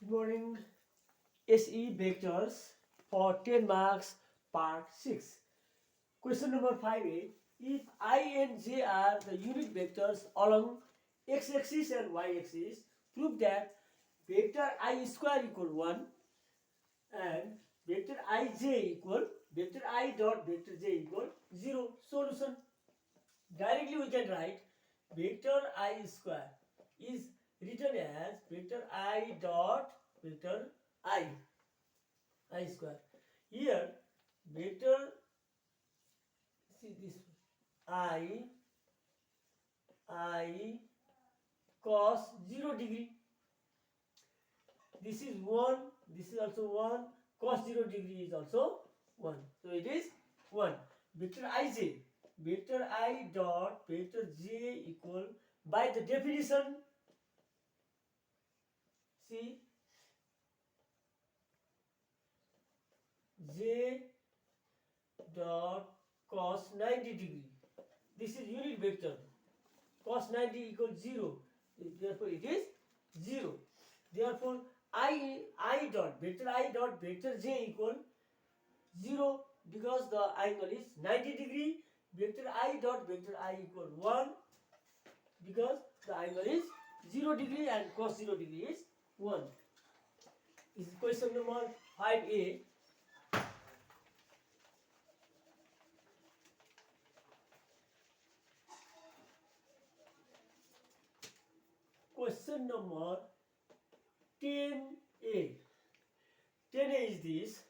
Good morning. SE vectors for 10 marks, part 6. Question number 5a. If I and j are the unit vectors along x-axis and y-axis, prove that vector I square equal 1 and vector ij equal vector I dot vector j equal 0. Solution. Directly we can write vector I square is written as vector I dot vector I square. Here vector, see this, I cos 0 degree. This is 1, this is also 1, cos 0 degree is also 1. So it is 1. Vector ij, vector I dot vector j equal, by the definition, see, j dot cos 90 degree. This is unit vector. Cos 90 equals 0. Therefore it is 0. Therefore I dot vector j equal 0 because the angle is 90 degree. Vector I dot vector I equal 1 because the angle is 0 degree and cos 0 degree is 1. This is question number 5a. Question number 10a. 10a is this.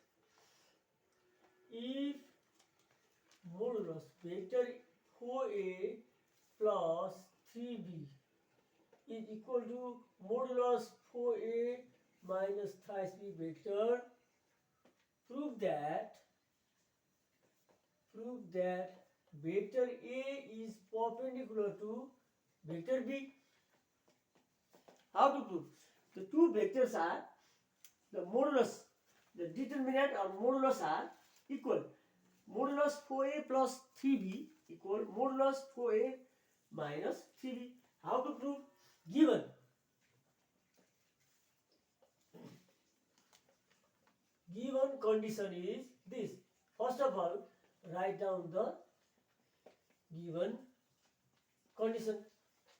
If modulus vector 4a plus 3b is equal to modulus 4a minus thrice b vector, prove that vector a is perpendicular to vector b. How to prove? The two vectors are, the modulus, the determinant or modulus are equal. Modulus 4a plus 3b equal modulus 4a minus 3b. How to prove? Given condition is this. First of all, write down the given condition.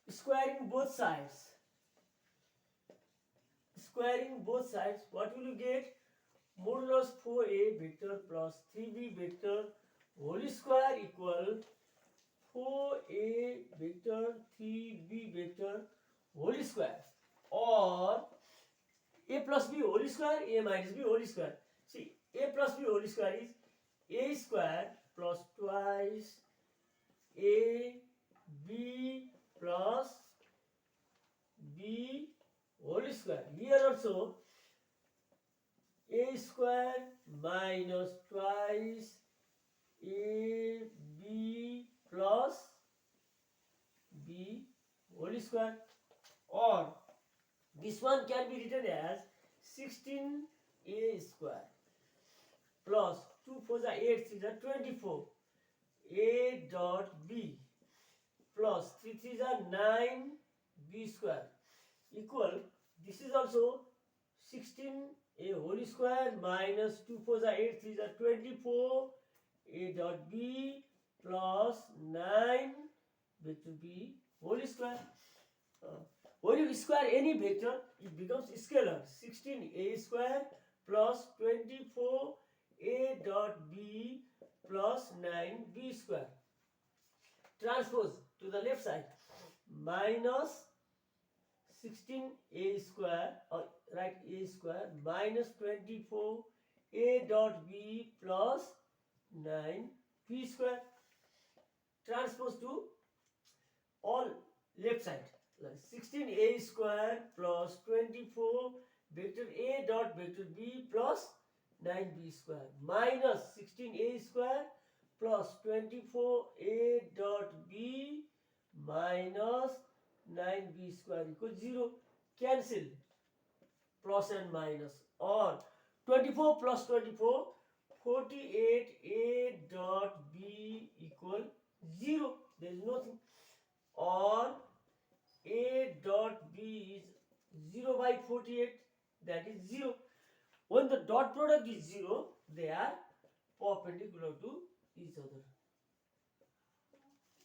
Squaring both sides. What will you get? Modulus 4a vector plus 3b vector whole square equal 4a vector 3b vector whole square, or a plus b whole square, a minus b whole square. See, a plus b whole square is a square plus twice a b plus b whole square. Here also a square minus twice a b plus b whole square, or this one can be written as 16a square plus 2 4 8 3 24 a dot b plus 3 3 9 b square equal, this is also 16 a whole square minus 2 4 8 3 24 a dot b plus 9 vector b whole square. When you square any vector, it becomes scalar. 16a square plus 24a dot b plus 9b square. Transpose to the left side. Minus 16a square, or write a square, minus 24a dot b plus 9b square. Transpose to all left side. 16a square plus 24 vector a dot vector b plus 9b square minus 16a square plus 24a dot b minus 9b square equals 0. Cancel plus and minus, or 24 plus 24, 48a dot b equal 0. There is nothing. Or a dot b is 0 by 48. that is 0. When the dot product is 0, they are perpendicular to each other.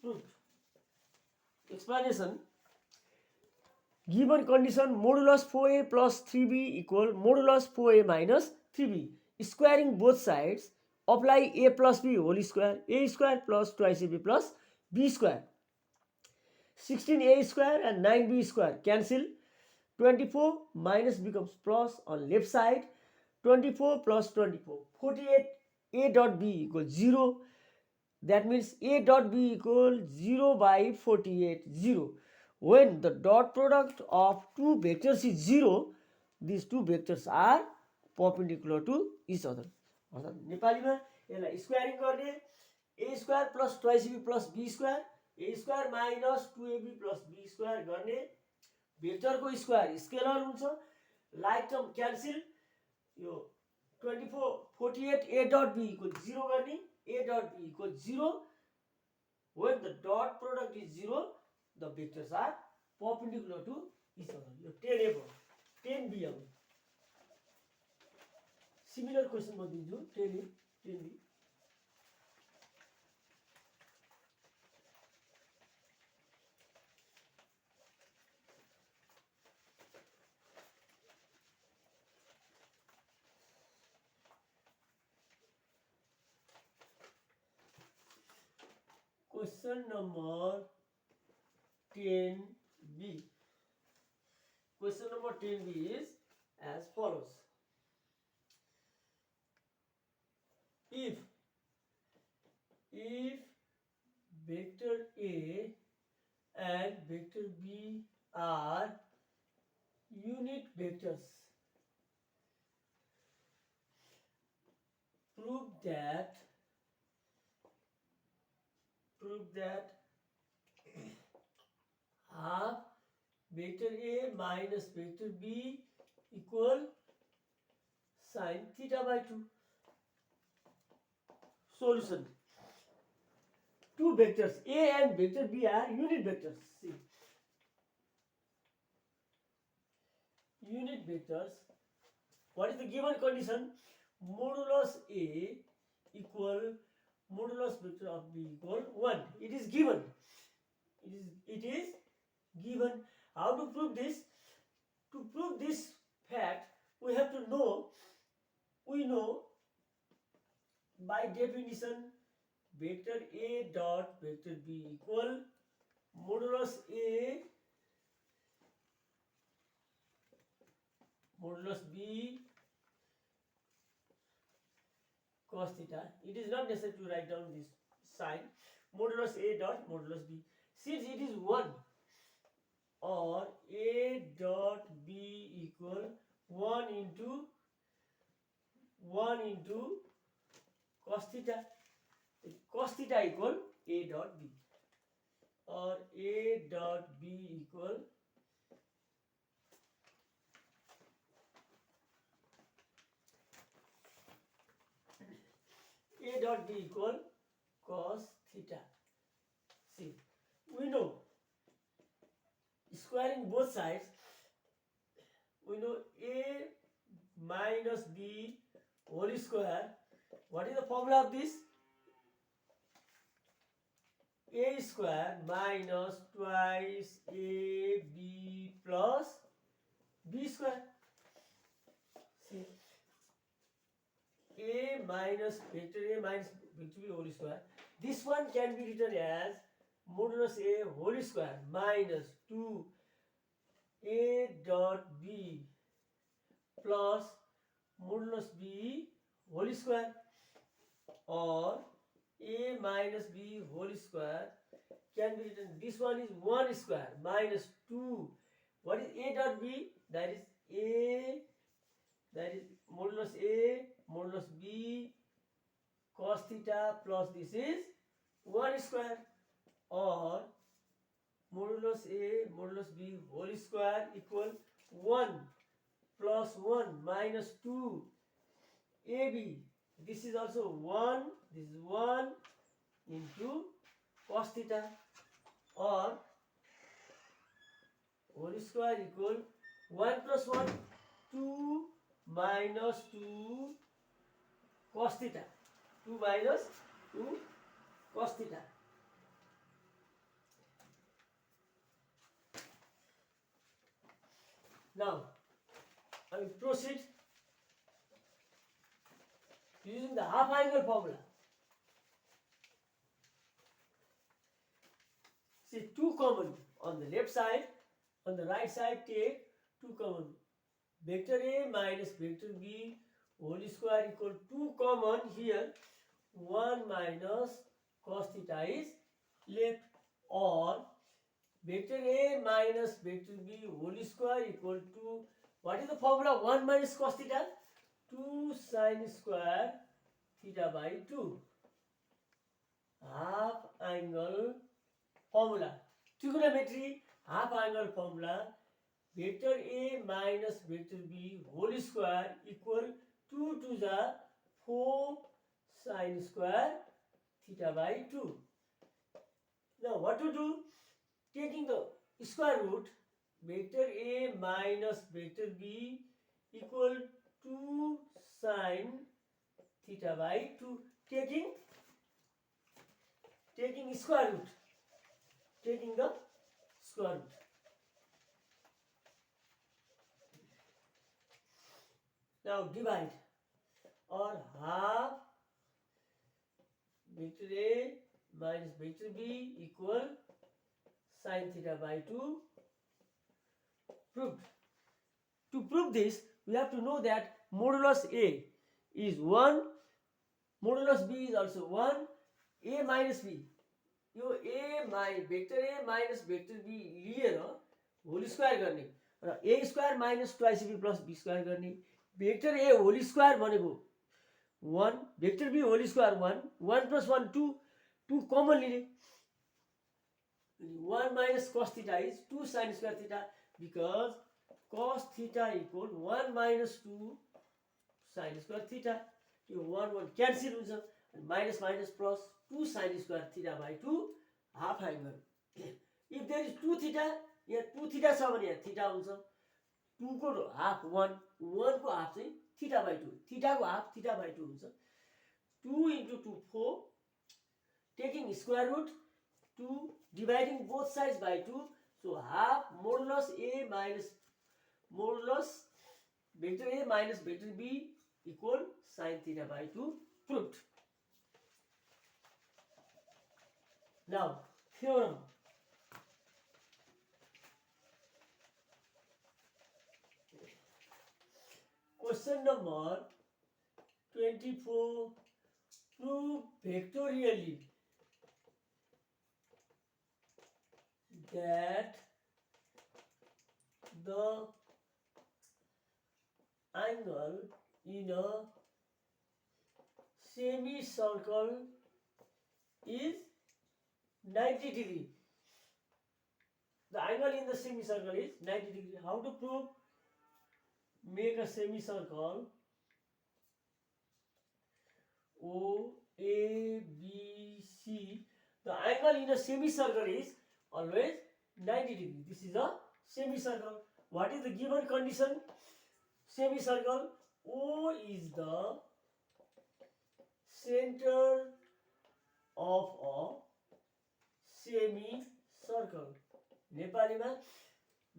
Proved. Explanation. Given condition modulus 4a plus 3b equal modulus 4a minus 3b. Squaring both sides, apply a plus b whole square, a square plus twice ab plus b square. 16a square and 9b square cancel. 24 minus becomes plus on left side. 24 plus 24. 48 a dot b equals 0. That means a dot b equals 0 by 48, 0. When the dot product of two vectors is 0, these two vectors are perpendicular to each other. नेपालीमा यसलाई squaring गर्ने a square plus twice ab plus b square, a square minus 2ab plus b square गर्ने, भेक्टरको square scalar हुन्छ, like term cancel, yo 24 48 a dot b equals 0 गर्ने, a dot b equals 0. When the dot product is 0, the vectors are perpendicular to each other. Yo 10a भयो, 10b अब similar question म दिन्छु 10a 10b. Question number 10b. Question number 10b is as follows. If vector A and vector B are unit vectors, prove that half vector A minus vector B equal sin theta by 2. Solution. Two vectors A and vector B are unit vectors. See. Unit vectors. What is the given condition? Modulus A equal modulus vector of B equal 1. It is given. It is given. How to prove this? To prove this fact, we have to know, we know by definition vector A dot vector B equal modulus A modulus B cos theta. It is not necessary to write down this sign. Modulus A dot modulus B. Since it is 1, or A dot B equal 1 into cos theta. Cos theta equal A dot B, or A dot B equal A dot B equal cos theta. See, we know squaring both sides, we know A minus B whole square. What is the formula of this? A square minus twice AB plus B square. See, A minus vector A minus vector B whole square. This one can be written as modulus A whole square minus 2 A dot B plus modulus B whole square, or A minus B whole square can be written, this one is 1 square minus 2. What is A dot B? That is A, that is modulus A modulus B cos theta plus this is 1 square, or modulus A modulus B whole square equal 1 plus 1 minus 2 AB. This is also 1, this is 1 into cos theta, or whole square equal 1 plus 1 2 minus 2 cos theta. 2 minus 2 cos theta. Now, I will proceed using the half angle formula. See, 2 common on the left side, on the right side take 2 common. Vector A minus vector B whole square equal 2 common here. 1 minus cos theta is left, or vector A minus vector B whole square equal to, what is the formula? 1 minus cos theta? 2 sin square theta by 2. Half angle formula. Trigonometry half angle formula. Vector A minus vector B whole square equal 2 to the 4 sin square theta by 2. Now what to do? Taking the square root, vector A minus vector B equal 2 sin theta by 2. Taking square root. Taking the square root. Now divide, or half vector A minus vector B equal sin theta by 2. Proved. To prove this, we have to know that modulus A is 1, modulus B is also 1, A minus B. यो vector A minus vector B लिएर whole square गर्ने र A square minus twice B plus B square गर्ने. Vector A whole square भनेको 1, vector B whole square 1, 1 plus 1 2, 2 common लिने. 1 minus cos theta is 2 sin square theta, because cos theta equal 1 minus 2 sin square theta. Yo 1 1 cancel हुन्छ, minus minus plus 2 sin square theta by 2 half angle. If there is 2 theta, यहाँ 2 theta छ भने यहाँ theta हुन्छ. 2 को half 1, 1 को half चाहिँ theta by 2, theta को half theta by 2 हुन्छ. 2 into 2 4, taking square root, 2 dividing both sides by 2, so half modulus A minus modulus vector A minus vector B equal sin theta by 2. Proved. Now, theorem. Question number 24. Prove vectorially that the angle in a semicircle is 90 degree. The angle in the semicircle is 90 degree. How to prove? Make a semicircle O, A, B, C. The angle in a semicircle is always 90 degree. This is a semicircle. What is the given condition? Semicircle O is the center of a semicircle. नेपालीमा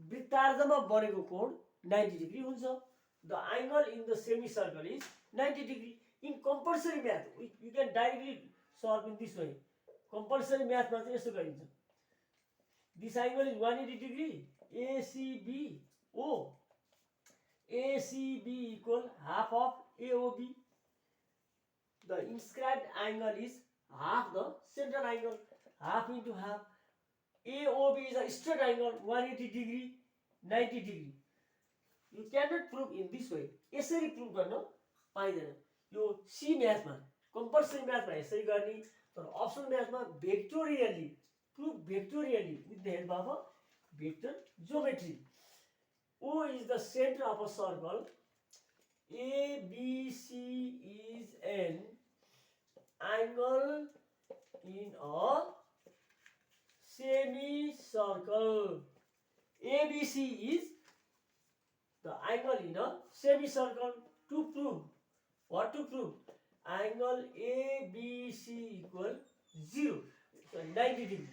वृत्तार्धमा बनेको कोण 90 degree हुन्छ. The angle in the semicircle is 90 degree. In compulsory math, you can directly solve in this way. Compulsory math मा चाहिँ यस्तो गरिन्छ. This angle is 180 degree. ACB O. ACB equal half of AOB. The inscribed angle is half the center angle. Half into half. AOB is a straight angle, 180 degree, 90 degree. You cannot prove in this way. यसरी prove गर्न पाइदैन. यो C म्याथमा, compulsory म्याथमा यसरी गर्ने, तर optional म्याथमा vectorially, prove vectorially with the help of a vector geometry. O is the center of a circle. ABC is an angle in a semicircle. ABC is the angle in a semicircle to prove what? To prove angle ABC equal 0, so 90 degree.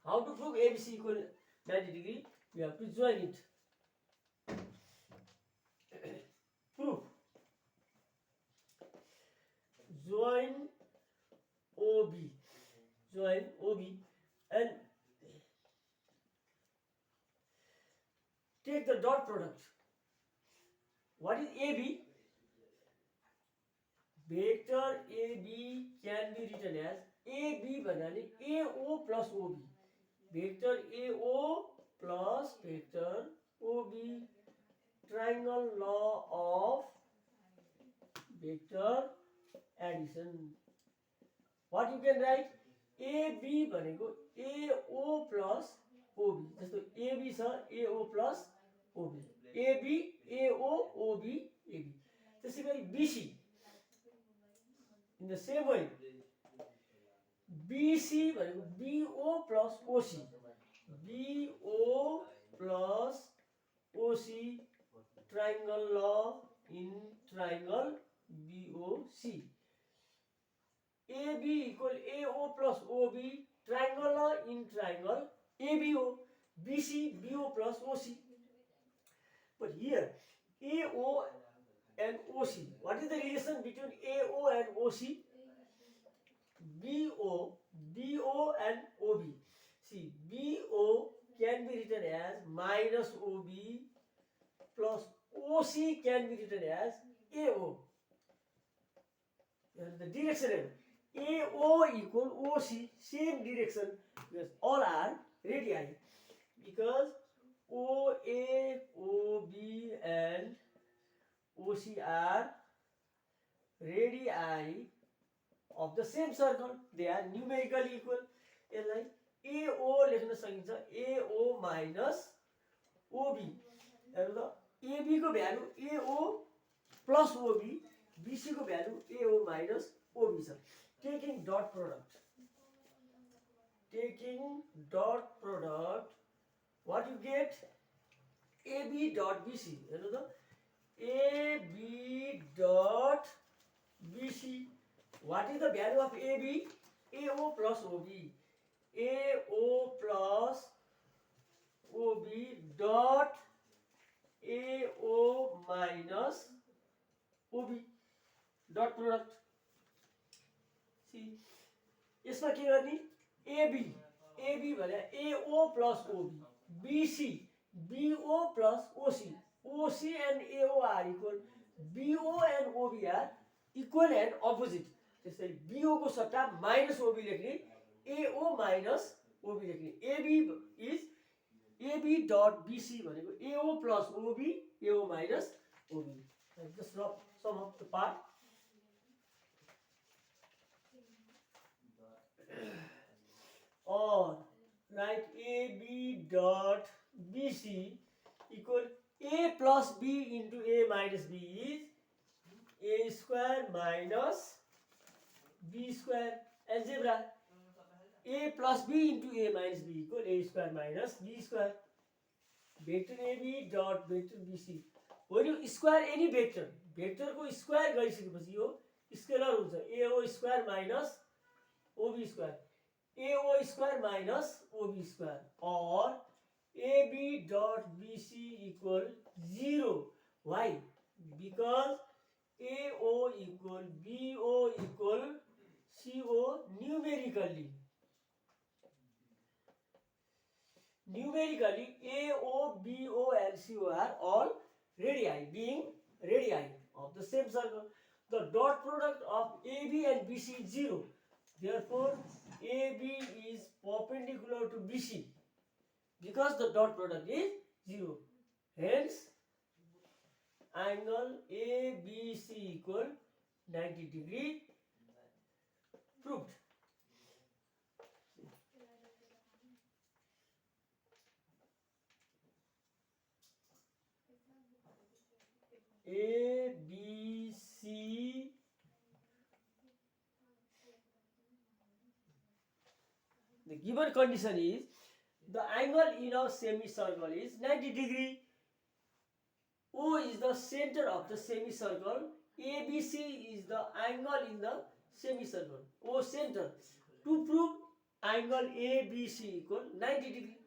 How to prove ABC equal 90 degree? We have to join it. Proof. Join OB. Join OB and take the dot product. What is AB? Vector AB can be written as AB banane AO plus OB. Vector AO plus vector OB. Triangle law of vector addition. What you can write? AB भनेको AO plus OB. जस्तो AB छ AO plus OB. AB AO OB AB. त्यसै गरी BC. In the same way, BC भनेको BO plus OC. BO plus OC. Triangle law in triangle BOC. AB equal AO plus OB. Triangle law in triangle ABO. BC BO plus OC. But here AO and OC. What is the relation between AO and OC? BO and OB. See, BO can be written as minus OB plus OC can be written as AO. The direction AO equal OC, same direction, because all are radii. Because OA, OB and OC are radii of the same circle. They are numerically equal. यसलाई AO लेख्न सकिन्छ AO minus OB. हेर्नु त AB को value AO plus OB, BC को value AO minus OB छ. Taking dot product. Taking dot product, what you get? AB dot BC. हेर्नु त AB dot BC. What is the value of AB? AO plus OB. AO plus OB dot AO minus OB. Dot product. See, यसमा के गर्ने? AB भने AO plus OB. BC BO plus OC. OC and AO are equal. BO and OB are equal and opposite. त्यसैले BO को सट्टा minus OB लेख्ने, AO minus OB लेख्ने. AB is AB dot BC भनेको AO plus OB, AO minus OB. Just sum up the part. Or write AB dot BC equal A plus B into A minus B is A square minus B square. Algebra. A plus B into A minus B equal A square minus B square. Vector AB dot vector BC. When you square any vector, vector को square गरिसकेपछि यो scalar हुन्छ. AO square minus OB square. AO square minus OB square. Or AB dot BC equal 0. Why? Because AO equal BO equal CO numerically. Numerically, AO, BO and CO are all radii, being radii of the same circle. The dot product of AB and BC is 0. Therefore, AB is perpendicular to BC because the dot product is 0. Hence, angle ABC equal 90 degree. Proved. A, B, C, the given condition is the angle in a semicircle is 90 degree. O is the center of the semicircle. ABC is the angle in the semicircle. O center. To prove angle ABC equal 90 degree.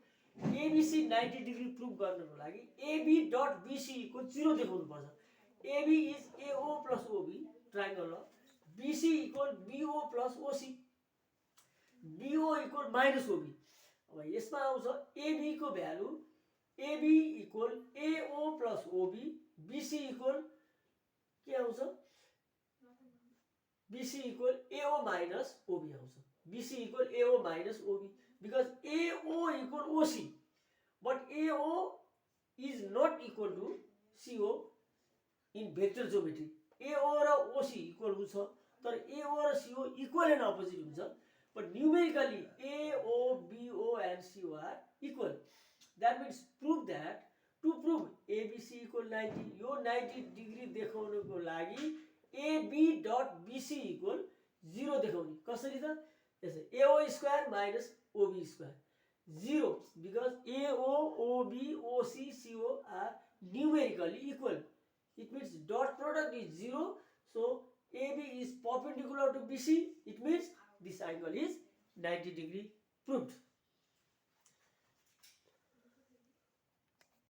ABC 90 degree prove गर्नको लागि AB dot BC equal 0 देखाउनु पर्छ. AB is AO plus OB triangle हो. BC equal BO plus OC. BO equal minus OB. अब यसमा आउँछ AB को value AB equal AO plus OB. BC equal के आउँछ BC equal AO minus OB आउँछ. BC equal AO minus OB because AO equal OC but AO is not equal to CO in vector geometry. AO raw OC equal हुन्छ तर AO raw CO equal and opposite हुन्छ. But numerically AO, BO and CO are equal. That means prove that to prove ABC equal 90 yo 90 degree देखाउनको लागि AB dot BC equal 0 देखाउने. कसरी त यसै AO square minus OB square 0 because AO, OB, OC, CO are numerically equal. It means dot product is 0. So AB is perpendicular to BC. It means this angle is 90 degree proved.